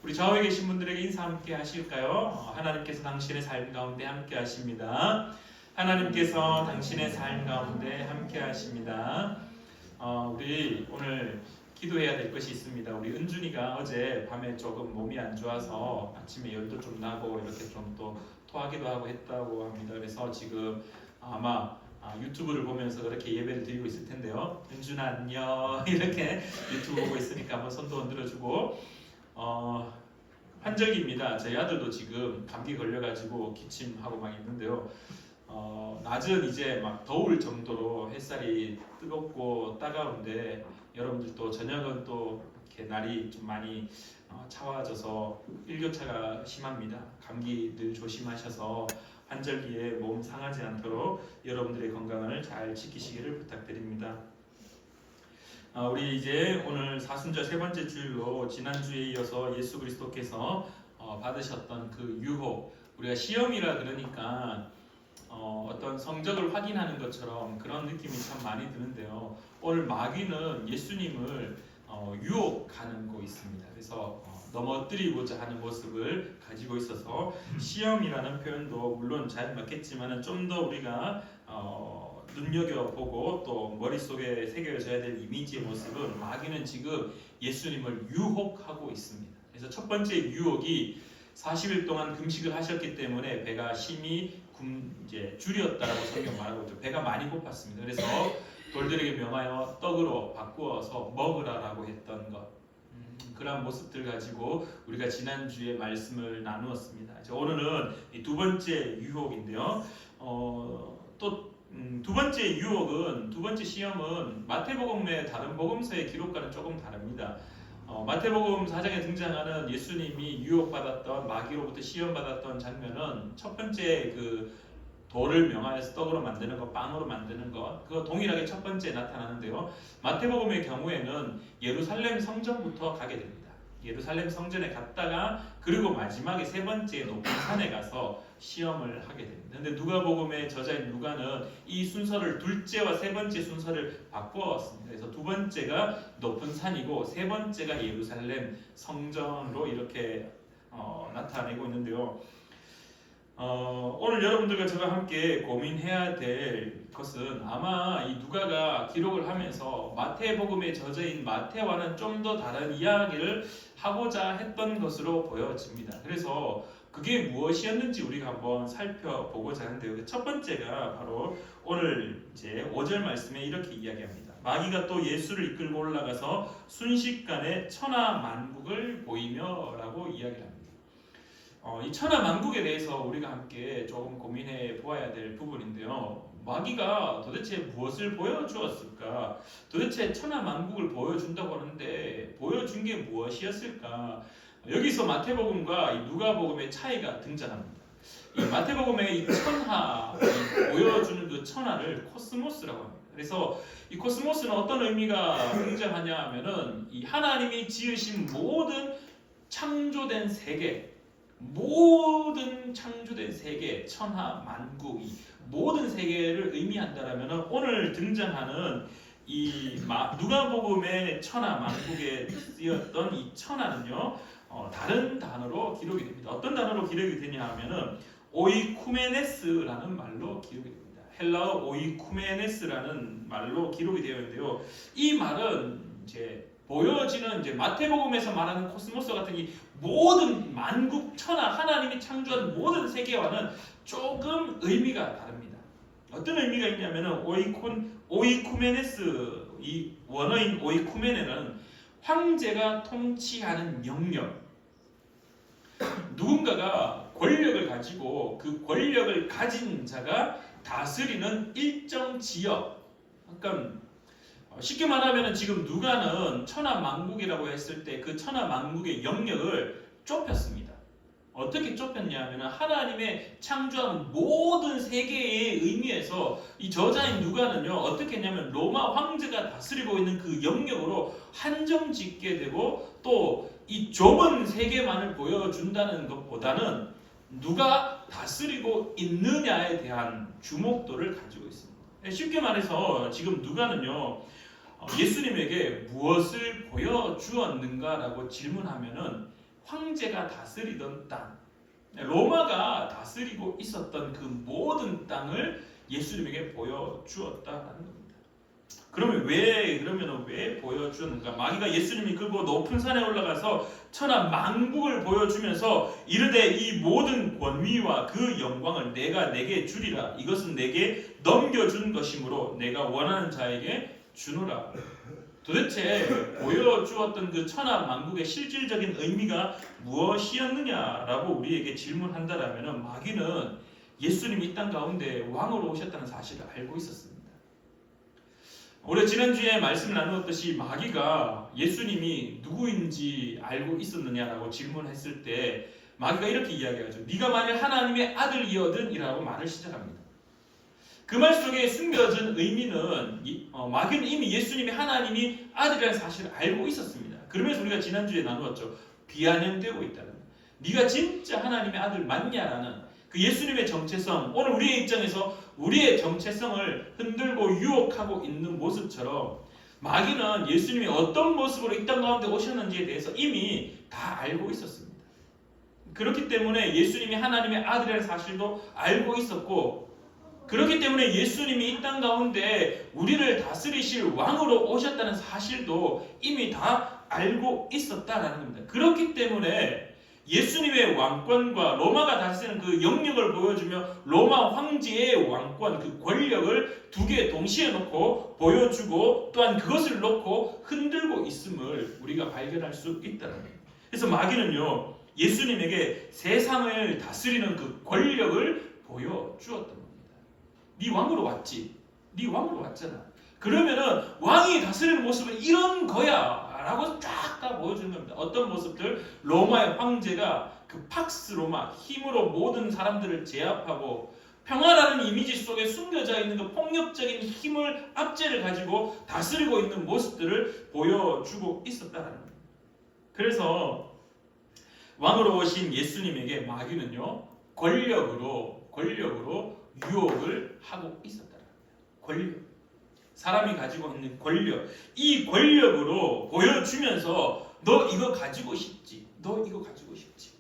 우리 좌우에 계신 분들에게 인사 함께 하실까요? 하나님께서 당신의 삶 가운데 함께 하십니다. 하나님께서 당신의 삶 가운데 함께 하십니다. 우리 오늘 기도해야 될 것이 있습니다. 우리 은준이가 어제 밤에 조금 몸이 안 좋아서 아침에 열도 좀 나고 이렇게 좀 또 토하기도 하고 했다고 합니다. 그래서 지금 아마 유튜브를 보면서 그렇게 예배를 드리고 있을 텐데요. 은준아 안녕 이렇게 유튜브 보고 있으니까 한번 손도 흔들어주고 환절기입니다. 저희 아들도 지금 감기 걸려가지고 기침하고 막 있는데요. 낮은 이제 막 더울 정도로 햇살이 뜨겁고 따가운데 여러분들도 저녁은 또 이렇게 날이 좀 많이 차와져서 일교차가 심합니다. 감기 늘 조심하셔서 환절기에 몸 상하지 않도록 여러분들의 건강을 잘 지키시기를 부탁드립니다. 우리 이제 오늘 사순절 세 번째 주일로 지난주에 이어서 예수 그리스도께서 받으셨던 그 유혹, 우리가 시험이라 그러니까 어떤 성적을 확인하는 것처럼 그런 느낌이 참 많이 드는데요. 오늘 마귀는 예수님을 유혹하는 거 있습니다. 그래서 넘어뜨리고자 하는 모습을 가지고 있어서 시험이라는 표현도 물론 잘 맞겠지만 좀 더 우리가 눈여겨보고 또 머릿속에 새겨져야 될 이미지의 모습은 마귀는 지금 예수님을 유혹하고 있습니다. 그래서 첫 번째 유혹이 40일 동안 금식을 하셨기 때문에 배가 심히 이제 줄였다라고 성경 말하고 있죠. 배가 많이 고팠습니다. 그래서 돌들에게 명하여 떡으로 바꾸어서 먹으라라고 했던 것, 그런 모습들 가지고 우리가 지난주에 말씀을 나누었습니다. 오늘은 이 두 번째 유혹인데요. 또 두 번째 유혹은, 두 번째 시험은 마태복음의 다른 복음서의 기록과는 조금 다릅니다. 마태복음 4장에 등장하는 예수님이 유혹받았던 마귀로부터 시험받았던 장면은 첫 번째 그 돌을 명하여서 떡으로 만드는 것, 빵으로 만드는 것, 그거 동일하게 첫 번째 나타나는데요. 마태복음의 경우에는 예루살렘 성전부터 가게 됩니다. 예루살렘 성전에 갔다가 그리고 마지막에 세 번째 높은 산에 가서 시험을 하게 됩니다. 근데 누가복음의 저자인 누가는 이 순서를 둘째와 세 번째 순서를 바꾸었습니다. 그래서 두 번째가 높은 산이고 세 번째가 예루살렘 성전으로 이렇게 나타내고 있는데요. 오늘 여러분들과 저와 함께 고민해야 될 것은 아마 이 누가가 기록을 하면서 마태복음의 저자인 마태와는 좀 더 다른 이야기를 하고자 했던 것으로 보여집니다. 그래서 그게 무엇이었는지 우리가 한번 살펴보고자 하는데요. 첫 번째가 바로 오늘 이제 5절 말씀에 이렇게 이야기합니다. 마귀가 또 예수를 이끌고 올라가서 순식간에 천하만국을 보이며 라고 이야기합니다. 이 천하만국에 대해서 우리가 함께 조금 고민해 보아야 될 부분인데요. 마귀가 도대체 무엇을 보여주었을까? 도대체 천하만국을 보여준다고 하는데 보여준 게 무엇이었을까? 여기서 마태복음과 누가복음의 차이가 등장합니다. 이 마태복음의 이 천하, 보여주는 그 천하를 코스모스라고 합니다. 그래서 이 코스모스는 어떤 의미가 등장하냐 하면은 이 하나님이 지으신 모든 창조된 세계, 모든 창조된 세계, 천하, 만국, 이 모든 세계를 의미한다라면 오늘 등장하는 이 누가복음의 천하, 만국에 쓰였던 이 천하는요, 다른 단어로 기록이 됩니다. 어떤 단어로 기록이 되냐 하면은 오이쿠메네스라는 말로 기록이 됩니다. 헬라어 오이쿠메네스라는 말로 기록이 되어 있는데요. 이 말은 이제 보여지는 이제 마태복음에서 말하는 코스모스 같은 이 모든 만국 천하, 하나님이 창조한 모든 세계와는 조금 의미가 다릅니다. 어떤 의미가 있냐면은 오이쿠메네스, 이 원어인 오이쿠메네는 황제가 통치하는 영역, 누군가가 권력을 가지고 그 권력을 가진 자가 다스리는 일정 지역, 그러니까 쉽게 말하면 지금 누가는 천하만국이라고 했을 때 그 천하만국의 영역을 좁혔습니다. 어떻게 좁혔냐면 하나님의 창조한 모든 세계의 의미에서 이 저자인 누가는요, 어떻게 했냐면 로마 황제가 다스리고 있는 그 영역으로 한정 짓게 되고 또 이 좁은 세계만을 보여준다는 것보다는 누가 다스리고 있느냐에 대한 주목도를 가지고 있습니다. 쉽게 말해서 지금 누가는요, 예수님에게 무엇을 보여주었는가라고 질문하면은 황제가 다스리던 땅, 로마가 다스리고 있었던 그 모든 땅을 예수님에게 보여주었다라는 겁니다. 그러면 왜 보여주는가? 마귀가 예수님이 그 높은 산에 올라가서 천하 만국을 보여주면서 이르되 이 모든 권위와 그 영광을 내가 내게 주리라. 이것은 내게 넘겨준 것이므로 내가 원하는 자에게 주노라. 도대체 보여주었던 그 천하 만국의 실질적인 의미가 무엇이었느냐라고 우리에게 질문한다라면 마귀는 예수님이 이 땅 가운데 왕으로 오셨다는 사실을 알고 있었습니다. 우리 지난주에 말씀을 나누었듯이 마귀가 예수님이 누구인지 알고 있었느냐라고 질문했을 때 마귀가 이렇게 이야기하죠. 네가 만일 하나님의 아들이거든 이라고 말을 시작합니다. 그 말 속에 숨겨진 의미는 마귀는 이미 예수님이 하나님이 아들이라는 사실을 알고 있었습니다. 그러면서 우리가 지난주에 나누었죠. 비아냥되고 있다는 것. 네가 진짜 하나님의 아들 맞냐라는 그 예수님의 정체성, 오늘 우리의 입장에서 우리의 정체성을 흔들고 유혹하고 있는 모습처럼 마귀는 예수님이 어떤 모습으로 이 땅 가운데 오셨는지에 대해서 이미 다 알고 있었습니다. 그렇기 때문에 예수님이 하나님의 아들이라는 사실도 알고 있었고, 그렇기 때문에 예수님이 이 땅 가운데 우리를 다스리실 왕으로 오셨다는 사실도 이미 다 알고 있었다라는 겁니다. 그렇기 때문에 예수님의 왕권과 로마가 다스리는 그 영역을 보여주며 로마 황제의 왕권, 그 권력을 두 개 동시에 놓고 보여주고 또한 그것을 놓고 흔들고 있음을 우리가 발견할 수 있다는 거예요. 그래서 마귀는요, 예수님에게 세상을 다스리는 그 권력을 보여주었던 겁니다. 네 왕으로 왔지. 네 왕으로 왔잖아. 그러면은 왕이 다스리는 모습은 이런 거야 라고 쫙 다 보여주는 겁니다. 어떤 모습들? 로마의 황제가 그 팍스 로마, 힘으로 모든 사람들을 제압하고 평화라는 이미지 속에 숨겨져 있는 그 폭력적인 힘을 압제를 가지고 다스리고 있는 모습들을 보여주고 있었다는 겁니다. 그래서 왕으로 오신 예수님에게 마귀는요, 권력으로 유혹을 하고 있었다는 겁니다. 권력. 사람이 가지고 있는 권력, 이 권력으로 보여주면서 너 이거 가지고 싶지? 너 이거 가지고 싶지?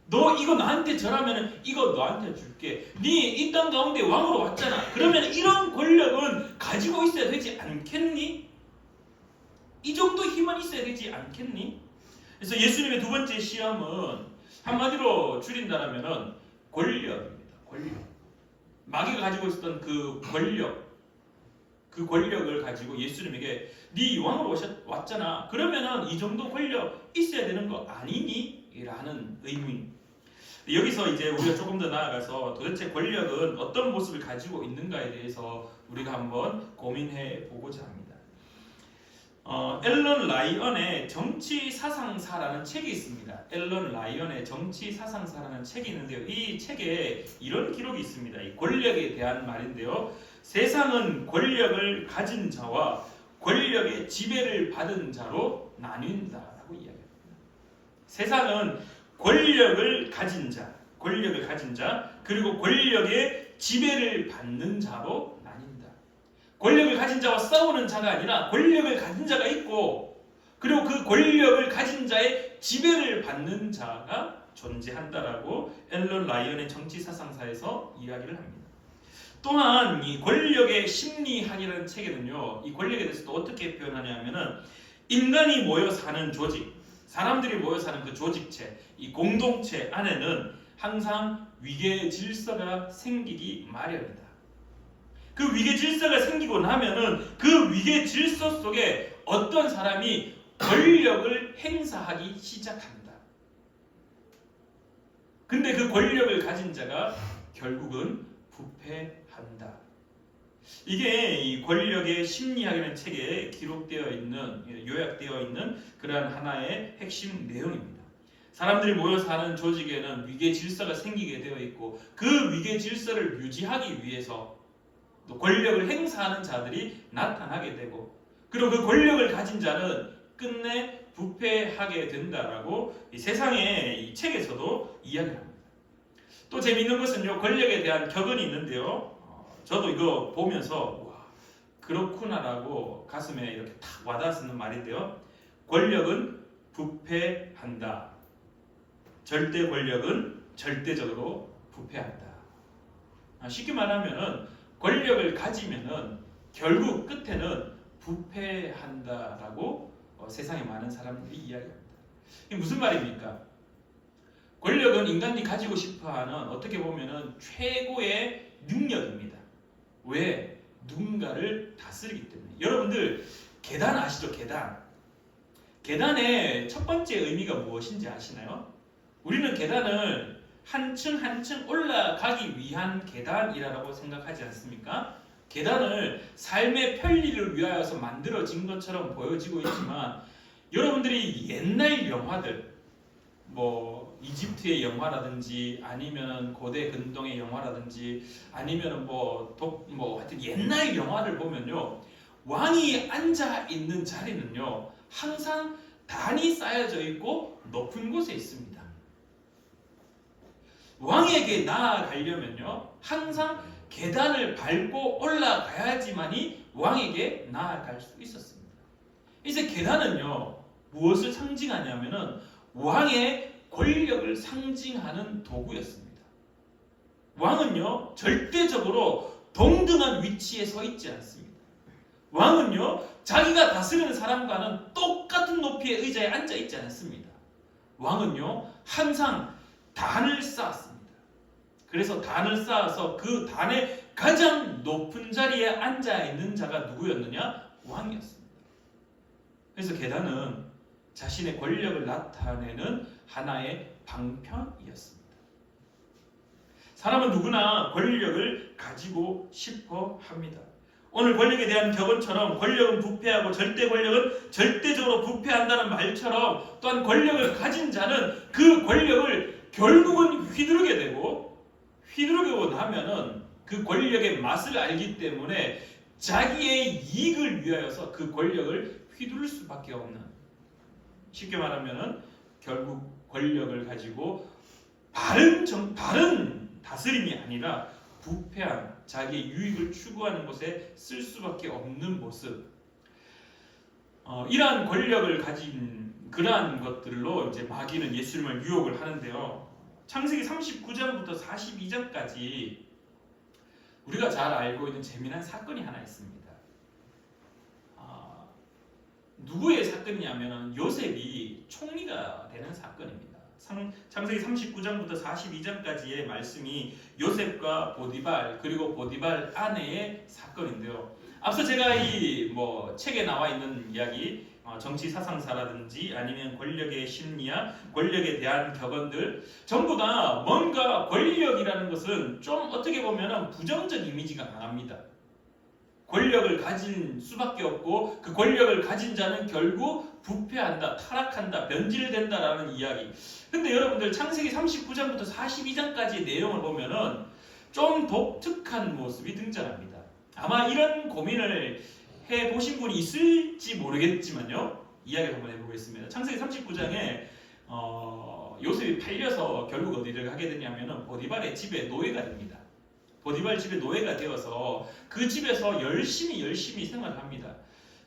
너 이거 나한테 절하면 이거 너한테 줄게. 네 이 땅 가운데 왕으로 왔잖아. 그러면 이런 권력은 가지고 있어야 되지 않겠니? 이 정도 힘은 있어야 되지 않겠니? 그래서 예수님의 두 번째 시험은 한마디로 줄인다면 권력입니다. 권력. 마귀가 가지고 있었던 그 권력을 가지고 예수님에게 네 왕으로 왔잖아. 그러면은 이 정도 권력 있어야 되는 거 아니니? 라는 의미. 여기서 이제 우리가 조금 더 나아가서 도대체 권력은 어떤 모습을 가지고 있는가에 대해서 우리가 한번 고민해 보고자 합니다. 앨런 라이언의 정치 사상사라는 책이 있습니다. 앨런 라이언의 정치 사상사라는 책이 있는데요. 이 책에 이런 기록이 있습니다. 이 권력에 대한 말인데요. 세상은 권력을 가진 자와 권력의 지배를 받은 자로 나뉜다라고 이야기합니다. 세상은 권력을 가진 자, 그리고 권력의 지배를 받는 자로 나뉜다. 권력을 가진 자와 싸우는 자가 아니라 권력을 가진 자가 있고, 그리고 그 권력을 가진 자의 지배를 받는 자가 존재한다라고 앨런 라이언의 정치 사상사에서 이야기를 합니다. 또한 이 권력의 심리학이라는 책에는요, 이 권력에 대해서 또 어떻게 표현하냐면은 인간이 모여 사는 조직, 사람들이 모여 사는 그 조직체, 이 공동체 안에는 항상 위계 질서가 생기기 마련이다. 그 위계 질서가 생기고 나면은 그 위계 질서 속에 어떤 사람이 권력을 행사하기 시작한다. 근데 그 권력을 가진 자가 결국은 부패한다. 이게 이 권력의 심리학이라는 책에 기록되어 있는, 요약되어 있는 그러한 하나의 핵심 내용입니다. 사람들이 모여 사는 조직에는 위계 질서가 생기게 되어 있고, 그 위계 질서를 유지하기 위해서 또 권력을 행사하는 자들이 나타나게 되고, 그리고 그 권력을 가진 자는 끝내 부패하게 된다라고 이 세상의 이 책에서도 이야기합니다. 또 재미있는 것은요, 권력에 대한 격언이 있는데요. 저도 이거 보면서 와, 그렇구나라고 가슴에 이렇게 탁 와닿는 말인데요. 권력은 부패한다. 절대 권력은 절대적으로 부패한다. 쉽게 말하면은 권력을 가지면은 결국 끝에는 부패한다라고 세상의 많은 사람들이 이야기합니다. 이게 무슨 말입니까? 권력은 인간이 가지고 싶어하는 어떻게 보면은 최고의 능력입니다. 왜? 누군가를 다스리기 때문에. 여러분들 계단 아시죠? 계단. 계단의 첫 번째 의미가 무엇인지 아시나요? 우리는 계단을 한 층 한 층 올라가기 위한 계단이라고 생각하지 않습니까? 계단을 삶의 편리를 위하여서 만들어진 것처럼 보여지고 있지만 여러분들이 옛날 영화들 이집트의 영화라든지 아니면 고대 근동의 영화라든지 아니면 하여튼 옛날 영화를 보면요, 왕이 앉아 있는 자리는요 항상 단이 쌓여져 있고 높은 곳에 있습니다. 왕에게 나아가려면요 항상 계단을 밟고 올라가야지만이 왕에게 나아갈 수 있었습니다. 이제 계단은요 무엇을 상징하냐면은 왕의 권력을 상징하는 도구였습니다. 왕은요 절대적으로 동등한 위치에 서 있지 않습니다. 왕은요 자기가 다스리는 사람과는 똑같은 높이의 의자에 앉아 있지 않습니다. 왕은요 항상 단을 쌓았습니다. 그래서 단을 쌓아서 그 단의 가장 높은 자리에 앉아 있는 자가 누구였느냐? 왕이었습니다. 그래서 계단은 자신의 권력을 나타내는 하나의 방편이었습니다. 사람은 누구나 권력을 가지고 싶어 합니다. 오늘 권력에 대한 격언처럼 권력은 부패하고 절대 권력은 절대적으로 부패한다는 말처럼 또한 권력을 가진 자는 그 권력을 결국은 휘두르게 되고 휘두르고 나면은 그 권력의 맛을 알기 때문에 자기의 이익을 위하여서 그 권력을 휘두를 수밖에 없는, 쉽게 말하면은 결국 권력을 가지고 바른 다스림이 아니라 부패한 자기의 유익을 추구하는 것에 쓸 수밖에 없는 모습. 이러한 권력을 가진 그러한 것들로 이제 마귀는 예수님을 유혹을 하는데요. 창세기 39장부터 42장까지 우리가 잘 알고 있는 재미난 사건이 하나 있습니다. 누구의 사건이냐면 요셉이 총리가 되는 사건입니다. 창세기 39장부터 42장까지의 말씀이 요셉과 보디발 그리고 보디발 아내의 사건인데요. 앞서 제가 이 책에 나와 있는 이야기, 정치 사상사라든지 아니면 권력의 심리학, 권력에 대한 격언들 전부 다 뭔가 권력이라는 것은 좀 어떻게 보면 부정적 이미지가 강합니다. 권력을 가진 수밖에 없고 그 권력을 가진 자는 결국 부패한다, 타락한다, 변질된다라는 이야기. 근데 여러분들 창세기 39장부터 42장까지의 내용을 보면은 좀 독특한 모습이 등장합니다. 아마 이런 고민을 해보신 분이 있을지 모르겠지만요, 이야기를 한번 해보겠습니다. 창세기 39장에 요셉이 팔려서 결국 어디를 가게 되냐면은 보디발의 집에 노예가 됩니다. 보디발 집에 노예가 되어서 그 집에서 열심히 생활합니다.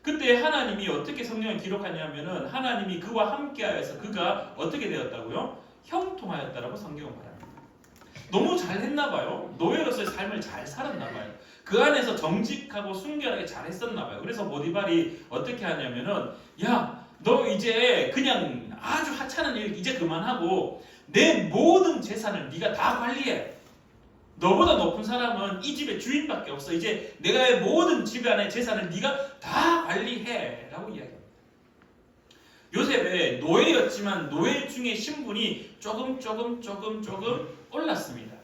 그때 하나님이 어떻게 성경을 기록하냐면은 하나님이 그와 함께하여서 그가 어떻게 되었다고요? 형통하였다라고 성경은 말합니다. 너무 잘했나봐요. 노예로서의 삶을 잘 살았나봐요. 그 안에서 정직하고 순결하게 잘했었나봐요. 그래서 보디발이 어떻게 하냐면은 야, 너 이제 그냥 아주 하찮은 일 이제 그만하고 내 모든 재산을 네가 다 관리해. 너보다 높은 사람은 이 집의 주인밖에 없어. 이제 내가 모든 집안의 재산을 네가 다 관리해 라고 이야기합니다. 요셉의 노예였지만 노예 중에 신분이 조금 올랐습니다.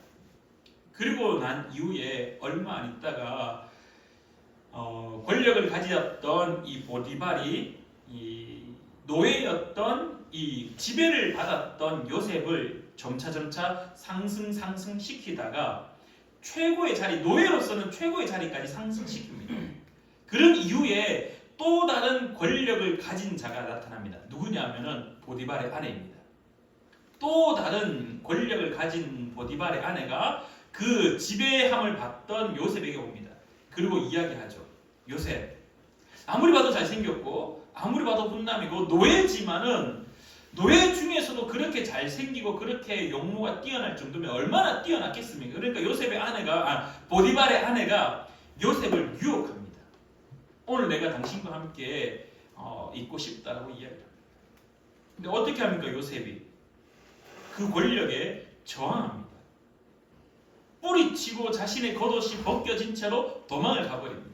그리고 난 이후에 얼마 안 있다가 권력을 가졌던 이 보디발이 이 노예였던 이 지배를 받았던 요셉을 점차 상승시키다가 최고의 자리, 노예로서는 최고의 자리까지 상승시킵니다. 그런 이후에 또 다른 권력을 가진 자가 나타납니다. 누구냐면은 보디발의 아내입니다. 또 다른 권력을 가진 보디발의 아내가 그 지배함을 받던 요셉에게 옵니다. 그리고 이야기하죠. 요셉, 아무리 봐도 잘생겼고 아무리 봐도 훈남이고 노예지만은 노예 중에서도 그렇게 잘생기고 그렇게 용모가 뛰어날 정도면 얼마나 뛰어났겠습니까? 그러니까 요셉의 아내가 보디발의 아내가 요셉을 유혹합니다. 오늘 내가 당신과 함께 있고 싶다라고 이야기합니다. 근데 어떻게 합니까? 요셉이 그 권력에 저항합니다. 뿌리치고 자신의 겉옷이 벗겨진 채로 도망을 가버립니다.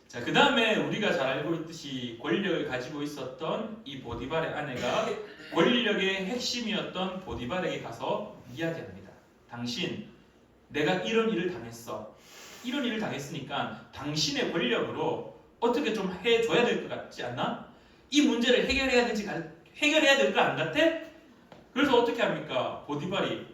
자, 그 다음에 우리가 잘 알고 있듯이 권력을 가지고 있었던 이 보디발의 아내가 권력의 핵심이었던 보디발에게 가서 이야기합니다. 당신, 내가 이런 일을 당했어. 이런 일을 당했으니까 당신의 권력으로 어떻게 좀 해줘야 될 것 같지 않나? 이 문제를 해결해야 될 거 안 같아? 그래서 어떻게 합니까? 보디발이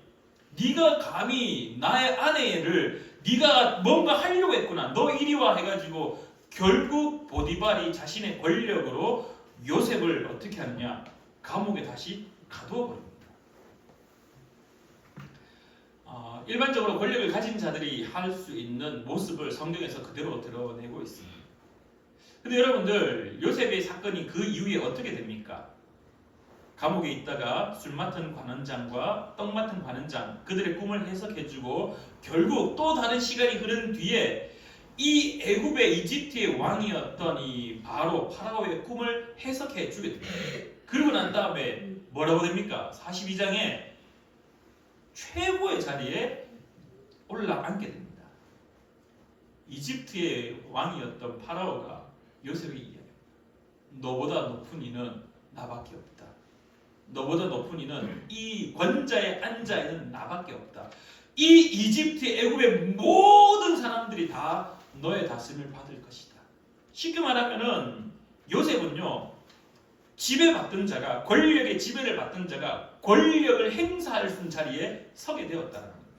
네가 감히 나의 아내를 네가 뭔가 하려고 했구나. 너 이리 와 해가지고 결국 보디발이 자신의 권력으로 요셉을 어떻게 하느냐? 감옥에 다시 가두어 버립니다. 일반적으로 권력을 가진 자들이 할 수 있는 모습을 성경에서 그대로 드러내고 있습니다. 근데 여러분들, 요셉의 사건이 그 이후에 어떻게 됩니까? 감옥에 있다가 술 맡은 관원장과 떡 맡은 관원장, 그들의 꿈을 해석해주고 결국 또 다른 시간이 흐른 뒤에 이 애굽의 이집트의 왕이었던 이 파라오의 꿈을 해석해 주게 됩니다. 그러고 난 다음에 뭐라고 됩니까? 42장에 최고의 자리에 올라앉게 됩니다. 이집트의 왕이었던 파라오가 요셉에게 이야기합니다. 너보다 높은 이는 나밖에 없다. 너보다 높은 이는 이 권자에 앉아 있는 나밖에 없다. 이 이집트 애굽의 모든 사람들이 다 너의 다스림을 받을 것이다. 쉽게 말하면은 요셉은요, 지배받던 자가, 권력의 지배를 받던 자가 권력을 행사할 수 있는 자리에 서게 되었다는 겁니다.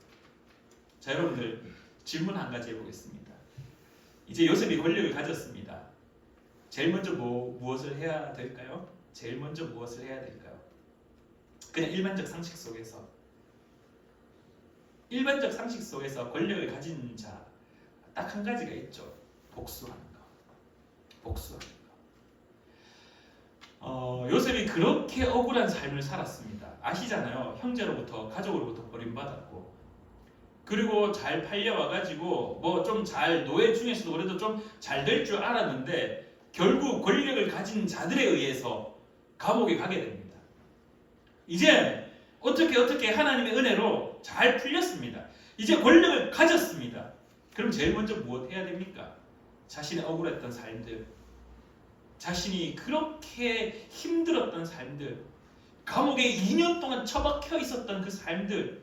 자, 여러분들 질문 한 가지 해보겠습니다. 이제 요셉이 권력을 가졌습니다. 제일 먼저 무엇을 해야 될까요? 제일 먼저 무엇을 해야 될까요? 그냥 일반적 상식 속에서 권력을 가진 자 딱 한 가지가 있죠. 복수하는 거. 요셉이 그렇게 억울한 삶을 살았습니다. 아시잖아요. 형제로부터, 가족으로부터 버림받았고, 그리고 잘 팔려와가지고 뭐 좀 잘, 노예 중에서도 그래도 좀 잘 될 줄 알았는데 결국 권력을 가진 자들에 의해서 감옥에 가게 됩니다. 이제 어떻게 하나님의 은혜로 잘 풀렸습니다. 이제 권력을 가졌습니다. 그럼 제일 먼저 무엇 해야 됩니까? 자신의 억울했던 삶들, 자신이 그렇게 힘들었던 삶들, 감옥에 2년 동안 처박혀 있었던 그 삶들,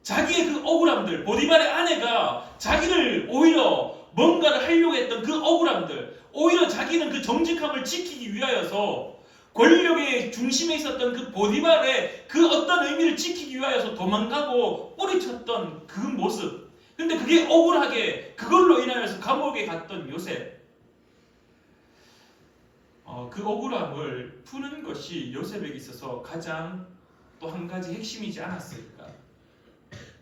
자기의 그 억울함들, 보디발의 아내가 자기를 오히려 뭔가를 하려고 했던 그 억울함들, 오히려 자기는 그 정직함을 지키기 위하여서 권력의 중심에 있었던 그 보디발의 그 어떤 의미를 지키기 위하여서 도망가고 뿌리쳤던 그 모습, 근데 그게 억울하게 그걸로 인하여서 감옥에 갔던 요셉, 그 억울함을 푸는 것이 요셉에게 있어서 가장 또 한 가지 핵심이지 않았을까.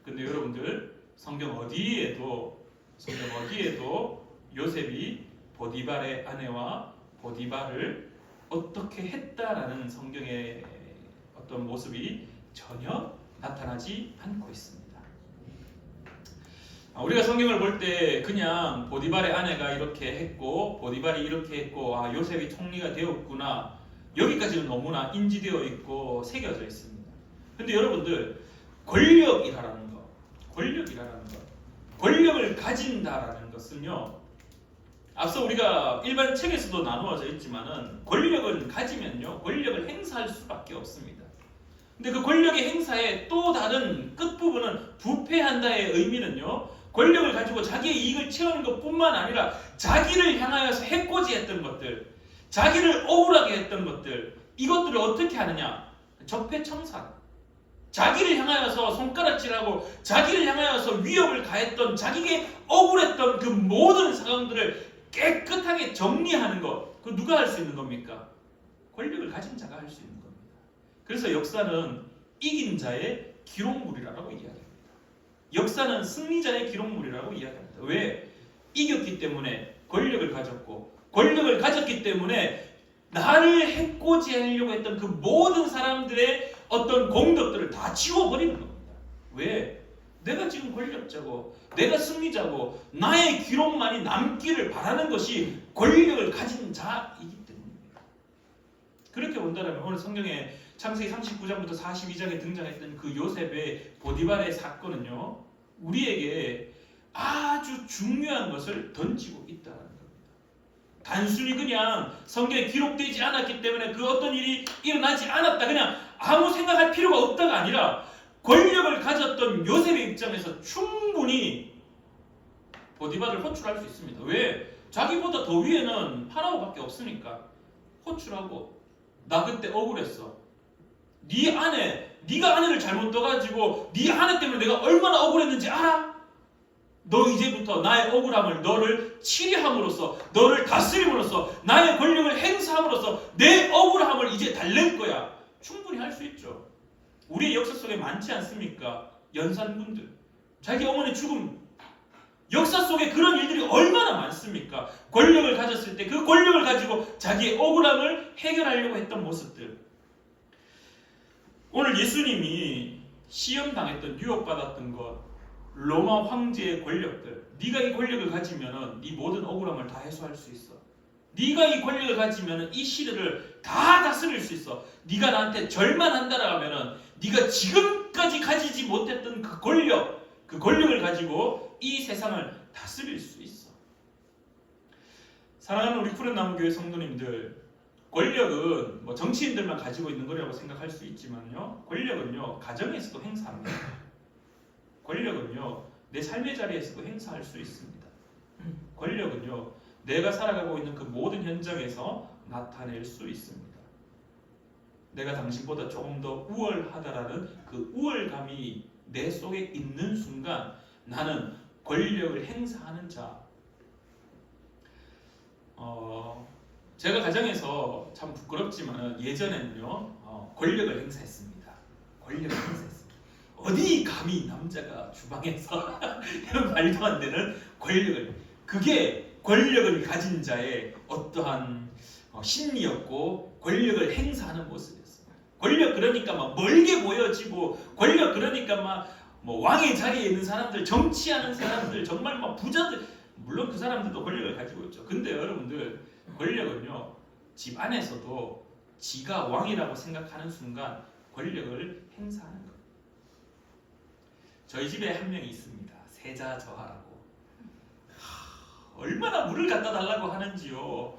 근데 여러분들, 성경 어디에도 요셉이 보디발의 아내와 보디발을 어떻게 했다라는 성경의 어떤 모습이 전혀 나타나지 않고 있습니다. 우리가 성경을 볼 때 그냥 보디발의 아내가 이렇게 했고 보디발이 이렇게 했고 요셉이 총리가 되었구나, 여기까지는 너무나 인지되어 있고 새겨져 있습니다. 근데 여러분들, 권력이라는 것, 권력을 가진다라는 것은요, 앞서 우리가 일반 책에서도 나누어져 있지만은 권력을 가지면요, 권력을 행사할 수밖에 없습니다. 근데 그 권력의 행사의 또 다른 끝부분은 부패한다의 의미는요, 권력을 가지고 자기의 이익을 채우는 것뿐만 아니라 자기를 향하여서 해코지했던 것들, 자기를 억울하게 했던 것들, 이것들을 어떻게 하느냐? 적폐청산. 자기를 향하여서 손가락질하고 자기를 향하여서 위협을 가했던, 자기에게 억울했던 그 모든 상황들을 깨끗하게 정리하는 것, 그 누가 할 수 있는 겁니까? 권력을 가진 자가 할 수 있는 겁니다. 그래서 역사는 이긴 자의 기록물이라고 이야기합니다. 역사는 승리자의 기록물이라고 이야기합니다. 왜? 이겼기 때문에 권력을 가졌고, 권력을 가졌기 때문에 나를 해코지하려고 했던 그 모든 사람들의 어떤 공덕들을 다 지워버리는 겁니다. 왜? 내가 지금 권력자고 내가 승리자고 나의 기록만이 남기를 바라는 것이 권력을 가진 자이기 때문입니다. 그렇게 본다면 오늘 성경에 창세기 39장부터 42장에 등장했던 그 요셉의 보디발의 사건은요, 우리에게 아주 중요한 것을 던지고 있다는 겁니다. 단순히 그냥 성경에 기록되지 않았기 때문에 그 어떤 일이 일어나지 않았다, 그냥 아무 생각할 필요가 없다가 아니라 권력을 가졌던 요셉의 입장에서 충분히 보디발을 호출할 수 있습니다. 왜? 자기보다 더 위에는 파라오밖에 없으니까 호출하고, 나 그때 억울했어. 네가 아내를 잘못 떠가지고 네 아내 때문에 내가 얼마나 억울했는지 알아? 너 이제부터 나의 억울함을 너를 치리함으로써, 너를 다스림으로써, 나의 권력을 행사함으로써 내 억울함을 이제 달랠 거야. 충분히 할 수 있죠. 우리의 역사 속에 많지 않습니까? 연산군들, 자기 어머니 죽음, 역사 속에 그런 일들이 얼마나 많습니까? 권력을 가졌을 때 그 권력을 가지고 자기의 억울함을 해결하려고 했던 모습들. 오늘 예수님이 시험당했던, 유혹받았던 것, 로마 황제의 권력들, 네가 이 권력을 가지면 네 모든 억울함을 다 해소할 수 있어. 네가 이 권력을 가지면 이 시대를 다 다스릴 수 있어. 네가 나한테 절만 한다라 하면 네가 지금까지 가지지 못했던 그 권력을 가지고 이 세상을 다스릴 수 있어. 사랑하는 우리 푸른나무교회 성도님들, 권력은 뭐 정치인들만 가지고 있는 거라고 생각할 수 있지만요, 권력은요 가정에서도 행사합니다. 권력은요 내 삶의 자리에서도 행사할 수 있습니다. 권력은요 내가 살아가고 있는 그 모든 현장에서 나타낼 수 있습니다. 내가 당신보다 조금 더 우월하다라는 그 우월감이 내 속에 있는 순간 나는 권력을 행사하는 자. 제가 가정에서 참 부끄럽지만 예전에는요 권력을 행사했습니다. 권력을 행사했습니다. 어디 감히 남자가 주방에서 이런 말도 안 되는 권력을, 그게 권력을 가진 자의 어떠한 심리였고 권력을 행사하는 모습이었어요. 권력 그러니까 막 멀게 보여지고, 권력 그러니까 막 뭐 왕의 자리에 있는 사람들, 정치하는 사람들, 정말 막 부자들, 물론 그 사람들도 권력을 가지고 있죠. 근데 여러분들, 권력은요 집 안에서도 지가 왕이라고 생각하는 순간 권력을 행사하는 거예요. 저희 집에 한 명이 있습니다. 세자저하라고. 얼마나 물을 갖다 달라고 하는지요.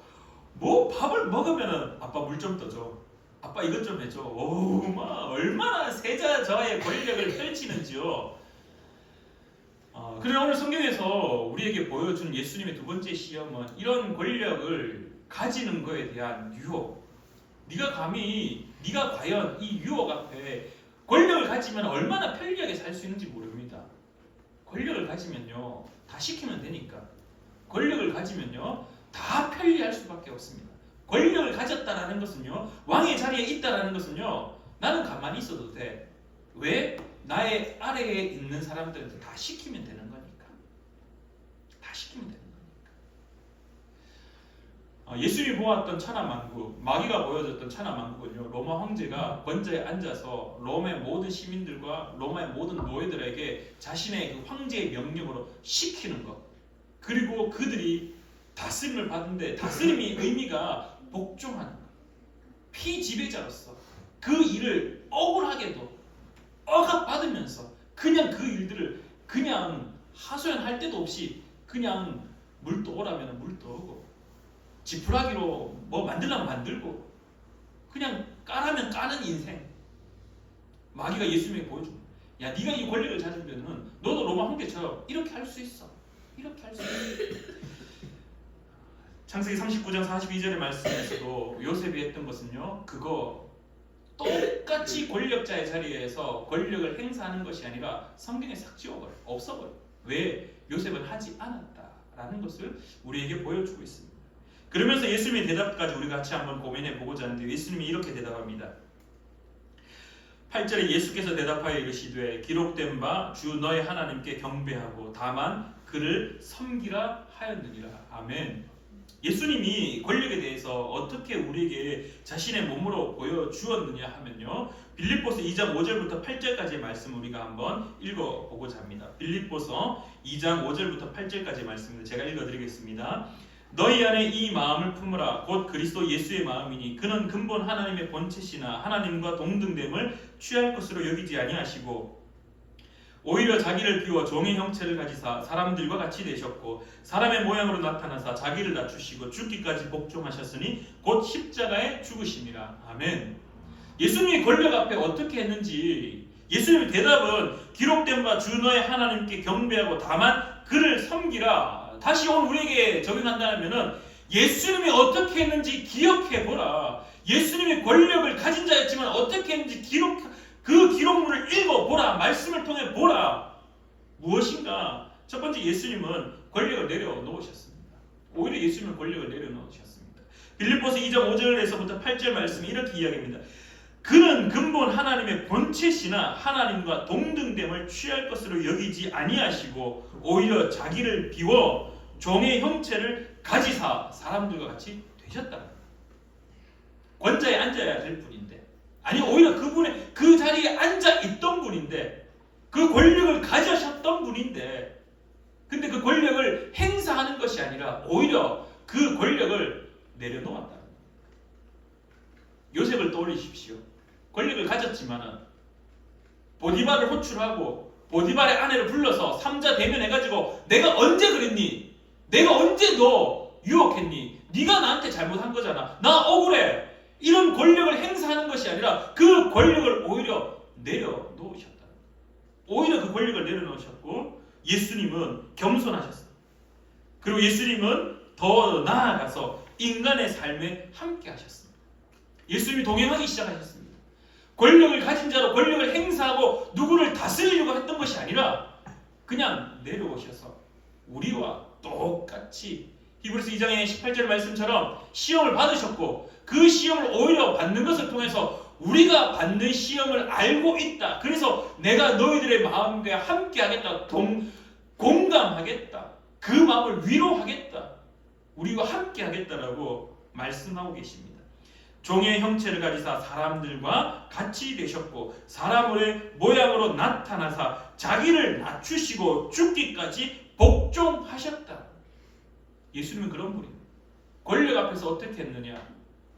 뭐 밥을 먹으면은 아빠 물 좀 떠줘, 아빠 이것 좀 해줘. 얼마나 세자저하의 권력을 펼치는지요. 그러나 오늘 성경에서 우리에게 보여준 예수님의 두 번째 시험은 이런 권력을 가지는 것에 대한 유혹. 네가 과연 이 유혹 앞에, 권력을 가지면 얼마나 편리하게 살 수 있는지 모릅니다. 권력을 가지면요 다 시키면 되니까. 권력을 가지면요 다 편리할 수밖에 없습니다. 권력을 가졌다라는 것은요, 왕의 자리에 있다라는 것은요, 나는 가만히 있어도 돼. 왜? 나의 아래에 있는 사람들한테 다 시키면 되는 거니까. 다 시키면 되는 거니까. 예수님이 보았던 천하만국, 마귀가 보여줬던 천하만국은요, 로마 황제가 권좌에 앉아서 로마의 모든 시민들과 로마의 모든 노예들에게 자신의 그 황제의 명령으로 시키는 것, 그리고 그들이 다스림을 받는데, 다스림의 의미가 복종하는 것, 피지배자로서 그 일을 억울하게도 억압받으면서 그냥 그 일들을 그냥 하소연할 때도 없이 그냥 물 떠오라면 물 떠오고, 지푸라기로 뭐 만들려면 만들고, 그냥 까라면 까는 인생. 마귀가 예수님에게 보여줍니다. 야, 네가 이 권력을 가지면은 너도 로마 황제처럼 이렇게 할 수 있어. 이렇게 할 수 있어. 창세기 39장 42절의 말씀에서도 요셉이 했던 것은요, 그거 똑같이 권력자의 자리에서 권력을 행사하는 것이 아니라 성경에 싹 지워버려, 없어버려. 왜? 요셉은 하지 않았다라는 것을 우리에게 보여주고 있습니다. 그러면서 예수님의 대답까지 우리 같이 한번 고민해 보고자 하는데, 예수님이 이렇게 대답합니다. 8절에 예수께서 대답하여 이르시되 기록된 바 주 너의 하나님께 경배하고 다만 그를 섬기라 하였느니라. 아멘. 예수님이 권력에 대해서 위해서 어떻게 우리에게 자신의 몸으로 보여주었느냐 하면요, 빌립보서 2장 5절부터 8절까지의 말씀 우리가 한번 읽어보고자 합니다. 빌립보서 2장 5절부터 8절까지의 말씀을 제가 읽어드리겠습니다. 너희 안에 이 마음을 품으라. 곧 그리스도 예수의 마음이니 그는 근본 하나님의 본체시나 하나님과 동등됨을 취할 것으로 여기지 아니하시고 오히려 자기를 비워 종의 형체를 가지사 사람들과 같이 되셨고 사람의 모양으로 나타나사 자기를 낮추시고 죽기까지 복종하셨으니 곧 십자가에 죽으심이라. 아멘. 예수님이 권력 앞에 어떻게 했는지 예수님의 대답은 기록된 바 주 너의 하나님께 경배하고 다만 그를 섬기라. 다시 오늘 우리에게 적용한다면은 예수님이 어떻게 했는지 기억해보라. 예수님이 권력을 가진 자였지만 어떻게 했는지 그 기록물을 읽어보라. 말씀을 통해 보라. 무엇인가? 첫 번째, 예수님은 권력을 내려놓으셨습니다. 오히려 예수님은 권력을 내려놓으셨습니다. 빌립보서 2장 5절에서부터 8절 말씀이 이렇게 이야기합니다. 그는 근본 하나님의 본체시나 하나님과 동등됨을 취할 것으로 여기지 아니하시고 오히려 자기를 비워 종의 형체를 가지사 사람들과 같이 되셨다. 권자에 앉아야 될 분인데, 아니 오히려 그분의 그 자리에 앉아 있던 분인데, 그 권력을 가지셨던 분인데, 근데 그 권력을 행사하는 것이 아니라 오히려 그 권력을 내려놓았다. 요셉을 떠올리십시오. 권력을 가졌지만은 보디발을 호출하고 보디발의 아내를 불러서 삼자 대면해가지고 내가 언제 그랬니? 내가 언제 너 유혹했니? 네가 나한테 잘못한 거잖아. 나 억울해. 이런 권력을 행사하는 것이 아니라 그 권력을 오히려 내려놓으셨다. 오히려 그 권력을 내려놓으셨고 예수님은 겸손하셨습니다. 그리고 예수님은 더 나아가서 인간의 삶에 함께 하셨습니다. 예수님이 동행하기 시작하셨습니다. 권력을 가진 자로 권력을 행사하고 누구를 다스리려고 했던 것이 아니라 그냥 내려오셔서 우리와 똑같이 히브리서 2장의 18절 말씀처럼 시험을 받으셨고 그 시험을 오히려 받는 것을 통해서 우리가 받는 시험을 알고 있다. 그래서 내가 너희들의 마음과 함께 하겠다. 공감하겠다. 그 마음을 위로하겠다. 우리와 함께 하겠다라고 말씀하고 계십니다. 종의 형체를 가지사 사람들과 같이 되셨고 사람의 모양으로 나타나사 자기를 낮추시고 죽기까지 복종하셨다. 예수님은 그런 분입니다. 권력 앞에서 어떻게 했느냐?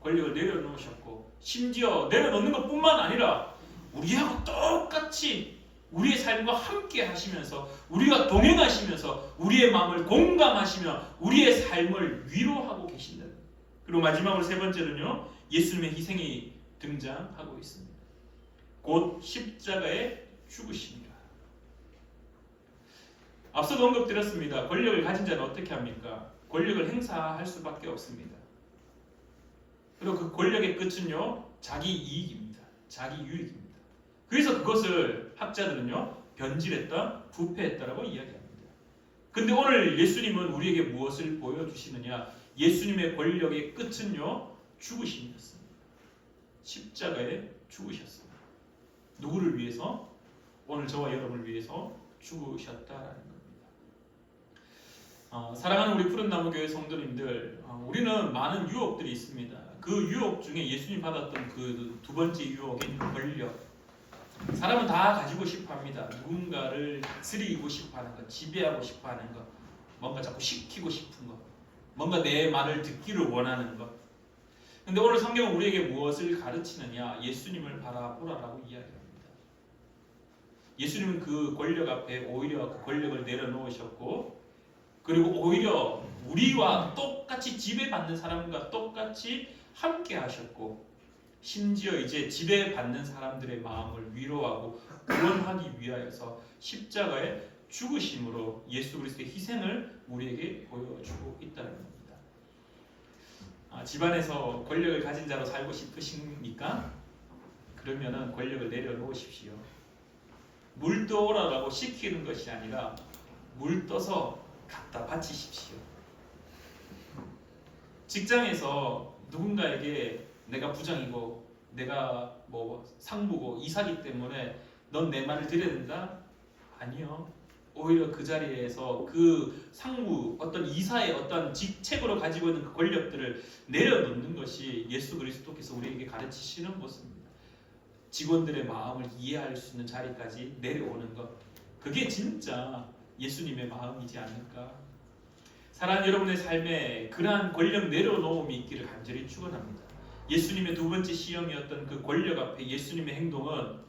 권력을 내려놓으셨고 심지어 내려놓는 것뿐만 아니라 우리하고 똑같이 우리의 삶과 함께 하시면서 우리가 동행하시면서 우리의 마음을 공감하시며 우리의 삶을 위로하고 계신다. 그리고 마지막으로 세 번째는요, 예수님의 희생이 등장하고 있습니다. 곧 십자가에 죽으십니다. 앞서도 언급드렸습니다. 권력을 가진 자는 어떻게 합니까? 권력을 행사할 수밖에 없습니다. 그리고 그 권력의 끝은요, 자기 이익입니다. 자기 유익입니다. 그래서 그것을 학자들은요, 변질했다, 부패했다라고 이야기합니다. 근데 오늘 예수님은 우리에게 무엇을 보여주시느냐? 예수님의 권력의 끝은요, 죽으심이었습니다. 십자가에 죽으셨습니다. 누구를 위해서? 오늘 저와 여러분을 위해서 죽으셨다라는 겁니다. 사랑하는 우리 푸른나무 교회 성도님들, 우리는 많은 유혹들이 있습니다. 그 유혹 중에 예수님 받았던 그 두 번째 유혹인 권력. 사람은 다 가지고 싶어합니다. 누군가를 다스리고 싶어하는 것, 지배하고 싶어하는 것, 뭔가 자꾸 시키고 싶은 것, 뭔가 내 말을 듣기를 원하는 것. 근데 오늘 성경은 우리에게 무엇을 가르치느냐? 예수님을 바라보라라고 이야기합니다. 예수님은 그 권력 앞에 오히려 그 권력을 내려놓으셨고, 그리고 오히려 우리와 똑같이 지배받는 사람과 똑같이 함께 하셨고, 심지어 이제 지배받는 사람들의 마음을 위로하고 구원하기 위하여서 십자가에 죽으심으로 예수 그리스도의 희생을 우리에게 보여주고 있다는 겁니다. 집안에서 권력을 가진 자로 살고 싶으십니까? 그러면은 권력을 내려놓으십시오. 물 떠오라라고 시키는 것이 아니라 물 떠서 갖다 바치십시오. 직장에서 누군가에게 내가 부장이고 내가 뭐 상부고 이사기 때문에 넌 내 말을 들어야 된다? 아니요. 오히려 그 자리에서 그 상무 어떤 이사의 어떤 직책으로 가지고 있는 그 권력들을 내려놓는 것이 예수 그리스도께서 우리에게 가르치시는 모습입니다. 직원들의 마음을 이해할 수 있는 자리까지 내려오는 것, 그게 진짜 예수님의 마음이지 않을까. 사랑하는 여러분의 삶에 그러한 권력 내려놓음이 있기를 간절히 축원합니다. 예수님의 두 번째 시험이었던 그 권력 앞에 예수님의 행동은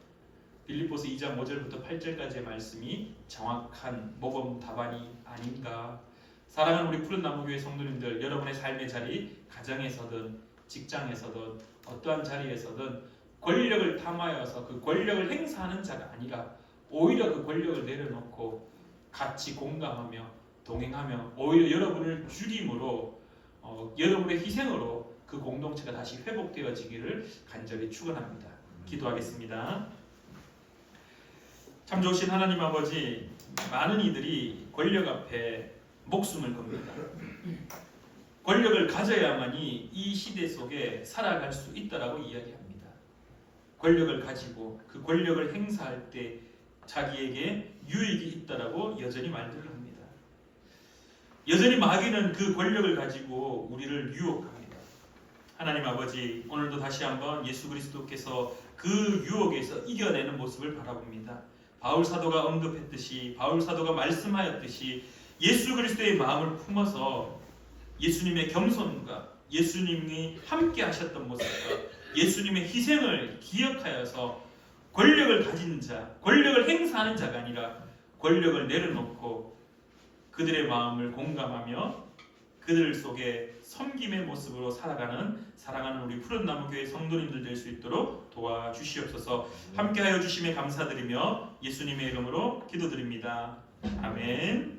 빌립보서 2장 5절부터 8절까지의 말씀이 정확한 모범 답안이 아닌가. 사랑하는 우리 푸른나무교회 성도님들, 여러분의 삶의 자리, 가정에서든 직장에서든 어떠한 자리에서든 권력을 탐하여서 그 권력을 행사하는 자가 아니라 오히려 그 권력을 내려놓고 같이 공감하며 동행하며 오히려 여러분을 죽임으로 여러분의 희생으로 그 공동체가 다시 회복되어지기를 간절히 축원합니다. 기도하겠습니다. 참 좋으신 하나님 아버지, 많은 이들이 권력 앞에 목숨을 겁니다. 권력을 가져야만이 이 시대 속에 살아갈 수 있다라고 이야기합니다. 권력을 가지고 그 권력을 행사할 때 자기에게 유익이 있다라고 여전히 말들을 합니다. 여전히 마귀는 그 권력을 가지고 우리를 유혹합니다. 하나님 아버지, 오늘도 다시 한번 예수 그리스도께서 그 유혹에서 이겨내는 모습을 바라봅니다. 바울 사도가 언급했듯이, 바울 사도가 말씀하였듯이 예수 그리스도의 마음을 품어서 예수님의 겸손과 예수님이 함께 하셨던 모습과 예수님의 희생을 기억하여서 권력을 가진 자, 권력을 행사하는 자가 아니라 권력을 내려놓고 그들의 마음을 공감하며 그들 속에 섬김의 모습으로 살아가는 사랑하는 우리 푸른나무교회 성도님들 될 수 있도록 도와주시옵소서. 함께하여 주심에 감사드리며 예수님의 이름으로 기도드립니다. 아멘.